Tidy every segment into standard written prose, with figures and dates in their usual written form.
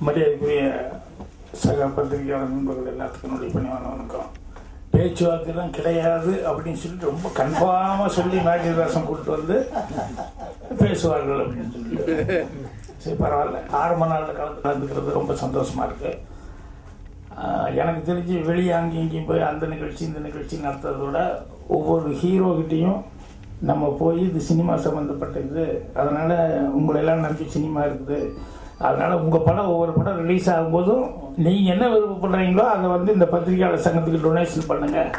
மரியாதைக்குரிய சக பத்திரிகையாளர் நண்பர்கள் எல்லாத்துக்கும் என்னுடைய பணிவான வணக்கம். பேச்சுவார்த்தைலாம் கிடையாது அப்படின்னு சொல்லிட்டு ரொம்ப கன்ஃபார்மாக சொல்லி நாட்டியதாசன் கூப்பிட்டு வந்து பேசுவார்கள் அப்படின்னு சொல்லிட்டு சரி பரவாயில்ல. 6 மணி நாளில் கலந்துக்கிறது ரொம்ப சந்தோஷமாக இருக்குது. எனக்கு தெரிஞ்சு வெளியே அங்கேயும் இங்கேயும் போய் அந்த நிகழ்ச்சி இந்த நிகழ்ச்சி நடத்துறத விட ஒவ்வொரு ஹீரோகிட்டையும் நம்ம போய் இது சினிமா சம்மந்தப்பட்ட இது, அதனால் உங்களெல்லாம் நம்பி சினிமா இருக்குது, அதனால் உங்கள் படம் ஒவ்வொரு படம் ரிலீஸ் ஆகும்போதும் நீங்கள் என்ன விருப்பப்படுறீங்களோ அதை வந்து இந்த பத்திரிகையாளர் சங்கத்துக்கு டொனேஷன் பண்ணுங்கள்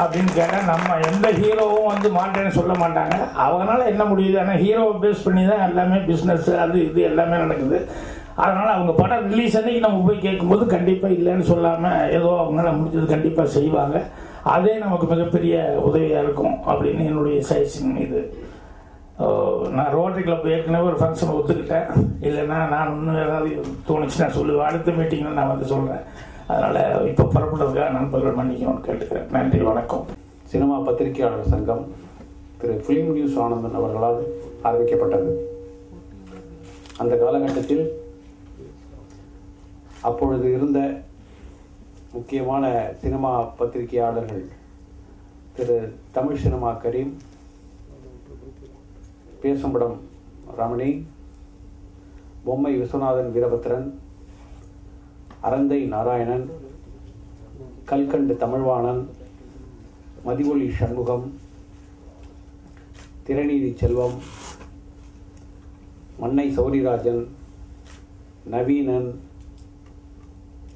அப்படின்னு கேட்டால் நம்ம எந்த ஹீரோவும் வந்து மாட்டேன்னு சொல்ல மாட்டாங்க. அவங்களால என்ன முடியுது, ஆனால் ஹீரோவை பேஸ் பண்ணி தான் எல்லாமே பிஸ்னஸ் அது இது எல்லாமே நடக்குது. அதனால் அவங்க படம் ரிலீஸ் அன்னைக்கு நம்ம போய் கேட்கும்போது கண்டிப்பாக இல்லைன்னு சொல்லாமல் ஏதோ அவங்களால முடிஞ்சது கண்டிப்பாக செய்வாங்க. அதே நமக்கு மிகப்பெரிய உதவியாக இருக்கும் அப்படின்னு என்னுடைய சஜஷன் இது. நான் ரோட்டரி கிளப் ஏற்கனவே ஒரு ஃபங்க்ஷனை ஒத்துக்கிட்டேன். இல்லைன்னா நான் இன்னும் ஏதாவது தோணுச்சு நான் சொல்லுவேன். அடுத்த மீட்டிங்கில் நான் வந்து சொல்கிறேன். அதனால் இப்போ புறப்படுறதுக்காக நண்பர்கள் மன்னிக்கணும்னு கேட்டுக்கிறேன். நன்றி, வணக்கம். சினிமா பத்திரிகையாளர் சங்கம் திரு ஃபிலிம் நியூஸ் ஆனந்தன் அவர்களால் ஆரம்பிக்கப்பட்டது. அந்த காலகட்டத்தில் அப்பொழுது இருந்த முக்கியமான சினிமா பத்திரிகையாளர்கள் திரு தமிழ் சினிமா கரீம், பேசும்படம் ரமணி, பொம்மை விஸ்வநாதன் வீரபத்ரன், அரந்தை நாராயணன், கல்கண்டு தமிழ்வாணன், மதிவொலி சண்முகம், திரைநீதி செல்வம், மன்னை சௌரிராஜன், நவீனன்,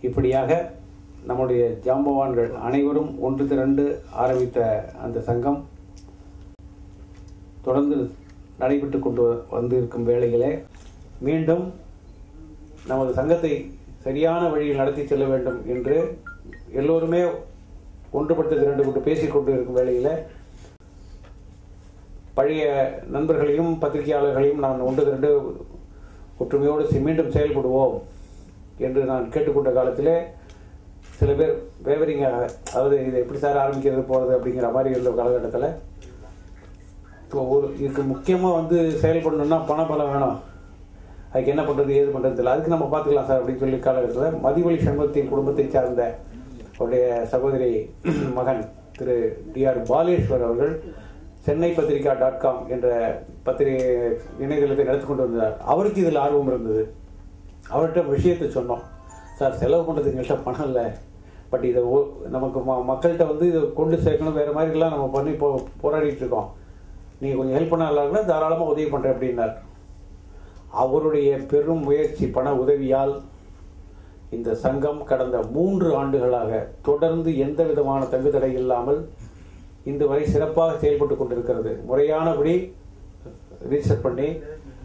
இப்படியாக நம்முடைய ஜாம்பவான்கள் அனைவரும் ஒன்று திரண்டு ஆரம்பித்த அந்த சங்கம் தொடர்ந்து நடைபெற்று கொண்டு வந்திருக்கும் வேளையிலே மீண்டும் நமது சங்கத்தை சரியான வழியில் நடத்தி செல்ல வேண்டும் என்று எல்லோருமே ஒன்றுபட்டு திரண்டு கொண்டு பேசிக்கொண்டு இருக்கும் வேளையில் பழைய நண்பர்களையும் பத்திரிகையாளர்களையும் நான் ஒன்று திரண்டு ஒற்றுமையோடு மீண்டும் செயல்படுவோம் என்று நான் கேட்டுக்கொண்ட காலத்திலே சில பேர் வேவரிங்காக, அதாவது இதை எப்படி சார் ஆரம்பிக்கிறது போகிறது அப்படிங்கிற மாதிரி இருந்த காலகட்டத்தில் இதுக்கு முக்கியமாக வந்து செயல்படணும்னா பணபலம் வேணும், அதுக்கு என்ன பண்ணுறது ஏது பண்ணுறது இல்லை, அதுக்கு நம்ம பார்த்துக்கலாம் சார் அப்படின்னு சொல்லி காலகட்டத்தில் மதிவொலி சண்முகத்தின் குடும்பத்தை சார்ந்த அவருடைய சகோதரி மகன் திரு டிஆர் பாலேஸ்வர் அவர்கள் சென்னை பத்திரிகா.com என்ற பத்திரிகை இணையதளத்தை நடத்தி கொண்டு வந்தார். அவருக்கு இதில் ஆர்வம் இருந்தது. அவர்கிட்ட விஷயத்தை சொன்னோம், சார் செலவு பண்ணுறதுக்கு எங்கள்கிட்ட பணம் இல்லை, பட் இதை நமக்கு மக்கள்கிட்ட வந்து இதை கொண்டு சேர்க்கணும், வேறு மாதிரிலாம் நம்ம பண்ணி போராடிட்டு இருக்கோம், நீங்கள் கொஞ்சம் ஹெல்ப் பண்ண நல்லா தாராளமாக உதவி பண்ணுறேன் அப்படின்னார். அவருடைய பெரும் முயற்சி பண உதவியால் இந்த சங்கம் கடந்த 3 ஆண்டுகளாக தொடர்ந்து எந்த விதமான தங்குதடை இல்லாமல் இன்று வரை சிறப்பாக செயல்பட்டு கொண்டிருக்கிறது. முறையானபடி ரிஜிஸ்டர் பண்ணி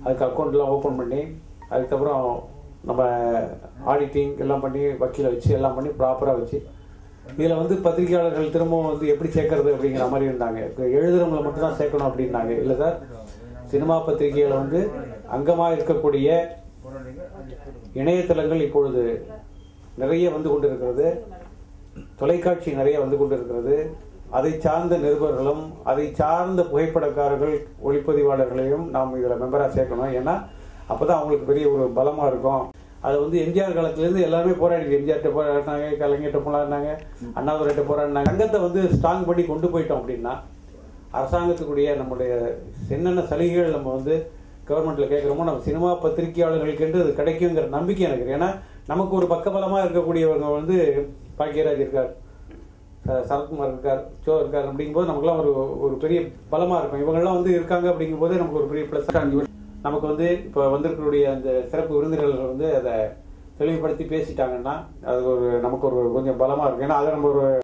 அதுக்கு அக்கௌண்ட்லாம் ஓப்பன் பண்ணி அதுக்கப்புறம் நம்ம ஆடிட்டிங் எல்லாம் பண்ணி வக்கீலை வச்சு எல்லாம் பண்ணி ப்ராப்பராக வச்சு இதில் வந்து பத்திரிகையாளர்கள் திரும்பவும் வந்து எப்படி சேர்க்கறது அப்படிங்கிற மாதிரி இருந்தாங்க. எழுதுறவங்களை மட்டும்தான் சேர்க்கணும் அப்படின்னாங்க. இல்லை சார், சினிமா பத்திரிகைகள் வந்து அங்கமாக இருக்கக்கூடிய இணையதளங்கள் இப்பொழுது நிறைய வந்து கொண்டு இருக்கிறது, தொலைக்காட்சி நிறைய வந்து கொண்டு இருக்கிறது. அதை சார்ந்த நிருபர்களும் அதை சார்ந்த புகைப்படக்காரர்கள் ஒளிப்பதிவாளர்களையும் நாம் இதில் மெம்பராக சேர்க்கணும். ஏன்னா அப்போதான் அவங்களுக்கு பெரிய ஒரு பலமாக இருக்கும். அது வந்து எம்ஜிஆர் காலத்துலேருந்து எல்லாருமே போராடி, எம்ஜிஆர்கிட்ட போராடினாங்க, கலைஞர்கிட்ட போராடினாங்க, அண்ணாதுரைகிட்ட போராடினாங்க. சங்கத்தை வந்து ஸ்ட்ராங் பண்ணி கொண்டு போயிட்டோம் அப்படின்னா அரசாங்கத்துக்குரிய நம்முடைய என்னென்ன சலுகைகள் நம்ம வந்து கவர்மெண்ட்டில் கேட்குறோமோ நம்ம சினிமா பத்திரிகையாளர்களுக்கு என்று அது கிடைக்குங்கிற நம்பிக்கை எனக்கு. ஏன்னா நமக்கு ஒரு பக்கபலமாக இருக்கக்கூடியவங்க வந்து பாக்கியராஜ் இருக்கார், சரத்குமார் இருக்கார், சோ இருக்கார், அப்படிங்கும்போது நமக்குலாம் ஒரு பெரிய பலமாக இருக்கும். இவங்கெல்லாம் வந்து இருக்காங்க அப்படிங்கும்போது நமக்கு ஒரு பெரிய ப்ளஸ். நமக்கு வந்து இப்போ வந்திருக்கக்கூடிய அந்த சிறப்பு விருந்தினர்கள் வந்து அதை தெளிவுபடுத்தி பேசிட்டாங்கன்னா அது நமக்கு ஒரு கொஞ்சம் பலமாக இருக்கும். ஏன்னா அதை நம்ம ஒரு